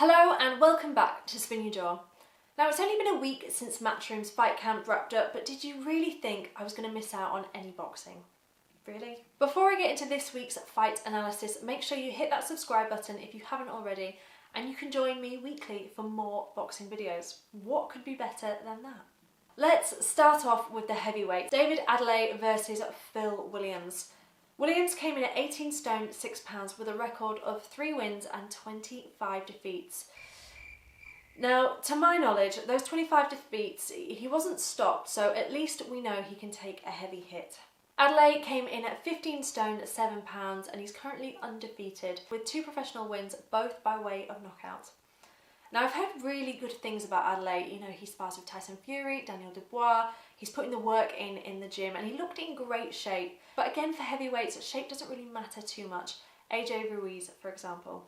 Hello and welcome back to Spin Your Jaw. Now it's only been a week since Matchroom's fight camp wrapped up, but did you really think I was going to miss out on any boxing? Really? Before I get into this week's fight analysis, make sure you hit that subscribe button if you haven't already, and you can join me weekly for more boxing videos. What could be better than that? Let's start off with the heavyweight. David Adeleye versus Phil Williams. Williams came in at 18 stone 6 pounds with a record of 3 wins and 25 defeats. Now, to my knowledge, those 25 defeats, he wasn't stopped, so at least we know he can take a heavy hit. Adelaide came in at 15 stone 7 pounds and he's currently undefeated with 2 professional wins, both by way of knockout. Now, I've heard really good things about Adelaide. You know, he spars with Tyson Fury, Daniel Dubois, he's putting the work in the gym and he looked in great shape. But again, for heavyweights, shape doesn't really matter too much. AJ Ruiz, for example.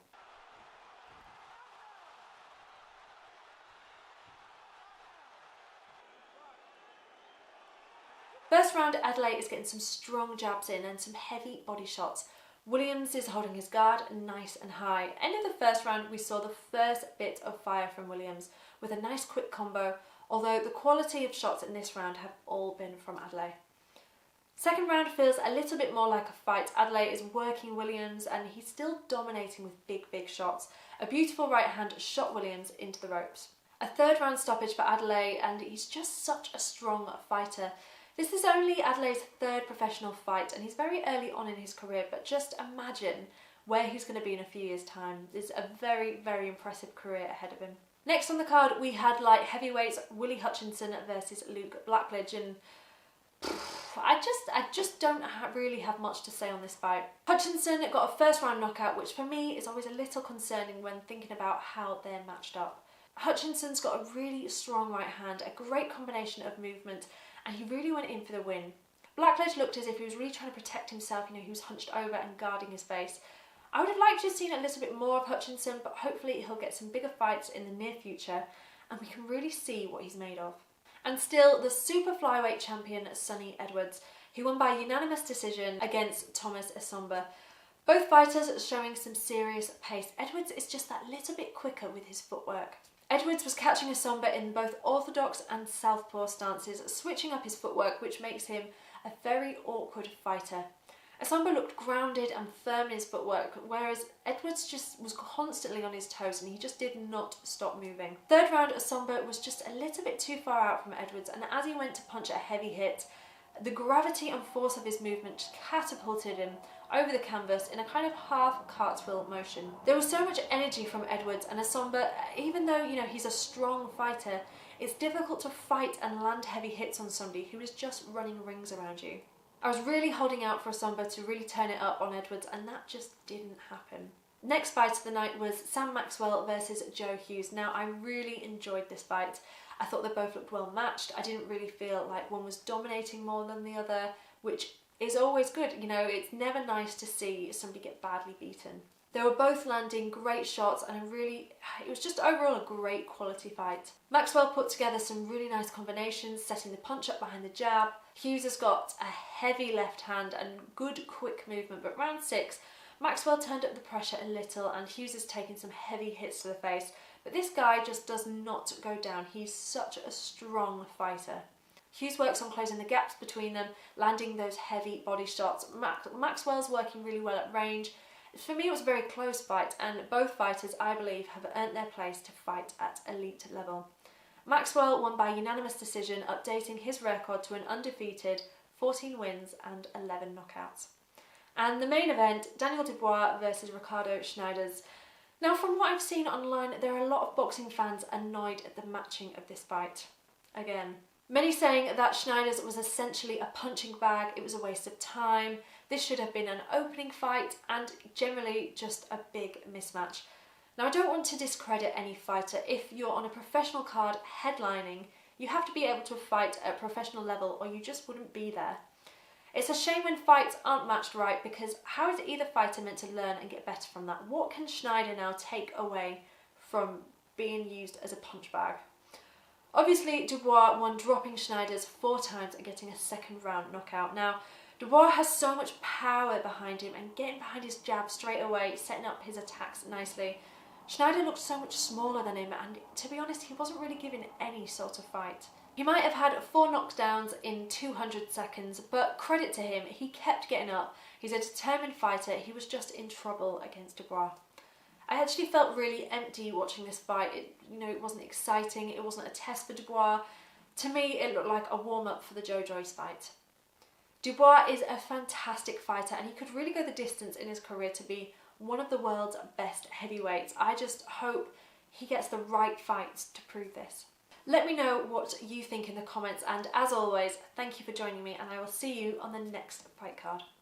First round, Adelaide is getting some strong jabs in and some heavy body shots. Williams is holding his guard nice and high. End of the first round, we saw the first bit of fire from Williams with a nice quick combo, although the quality of shots in this round have all been from Adelaide. Second round feels a little bit more like a fight. Adelaide is working Williams and he's still dominating with big shots. A beautiful right hand shot Williams into the ropes. A third round stoppage for Adelaide and he's just such a strong fighter. This is only Adelaide's third professional fight and he's very early on in his career, but just imagine where he's going to be in a few years' time. There's a very impressive career ahead of him. Next on the card we had light heavyweights Willie Hutchinson versus Luke Blackledge, and I just don't really have much to say on this fight. Hutchinson got a first round knockout, which for me is always a little concerning when thinking about how they're matched up. Hutchinson's got a really strong right hand, a great combination of movement, and he really went in for the win. Blackledge looked as if he was really trying to protect himself. You know, he was hunched over and guarding his face. I would have liked to have seen a little bit more of Hutchinson, but hopefully he'll get some bigger fights in the near future and we can really see what he's made of. And still, the super flyweight champion Sonny Edwards, who won by unanimous decision against Thomas Essomba. Both fighters showing some serious pace. Edwards is just that little bit quicker with his footwork. Edwards was catching Essomba in both orthodox and southpaw stances, switching up his footwork, which makes him a very awkward fighter. Essomba looked grounded and firm in his footwork, whereas Edwards just was constantly on his toes and he just did not stop moving. Third round, Essomba was just a little bit too far out from Edwards, and as he went to punch a heavy hit, the gravity and force of his movement just catapulted him over the canvas in a kind of half cartwheel motion. There was so much energy from Edwards, and Essomba, even though, you know, he's a strong fighter, it's difficult to fight and land heavy hits on somebody who is just running rings around you. I was really holding out for Essomba to really turn it up on Edwards, and that just didn't happen. Next fight of the night was Sam Maxwell versus Joe Hughes. Now, I really enjoyed this fight. I thought they both looked well matched. I didn't really feel like one was dominating more than the other, which is always good. You know, it's never nice to see somebody get badly beaten. They were both landing great shots and it was just overall a great quality fight. Maxwell put together some really nice combinations, setting the punch up behind the jab. Hughes has got a heavy left hand and good quick movement, but round 6, Maxwell turned up the pressure a little and Hughes has taken some heavy hits to the face, but this guy just does not go down. He's such a strong fighter. Hughes works on closing the gaps between them, landing those heavy body shots. Maxwell's working really well at range. For me, it was a very close fight, and both fighters, I believe, have earned their place to fight at elite level. Maxwell won by unanimous decision, updating his record to an undefeated 14 wins and 11 knockouts. And the main event, Daniel Dubois versus Ricardo Snijders. Now, from what I've seen online, there are a lot of boxing fans annoyed at the matching of this fight. Again, many saying that Snijders was essentially a punching bag, it was a waste of time, this should have been an opening fight, and generally just a big mismatch. Now, I don't want to discredit any fighter. If you're on a professional card headlining, you have to be able to fight at a professional level or you just wouldn't be there. It's a shame when fights aren't matched right, because how is either fighter meant to learn and get better from that? What can Schneider now take away from being used as a punch bag? Obviously, Dubois won, dropping Snijders 4 times and getting a second round knockout. Now, Dubois has so much power behind him and getting behind his jab straight away, setting up his attacks nicely. Schneider looked so much smaller than him, and to be honest, he wasn't really given any sort of fight. He might have had 4 knockdowns in 200 seconds, but credit to him, he kept getting up. He's a determined fighter. He was just in trouble against Dubois. I actually felt really empty watching this fight. It wasn't exciting. It wasn't a test for Dubois. To me, it looked like a warm-up for the Joe Joyce fight. Dubois is a fantastic fighter, and he could really go the distance in his career to be one of the world's best heavyweights. I just hope he gets the right fights to prove this. Let me know what you think in the comments, and as always, thank you for joining me, and I will see you on the next fight card.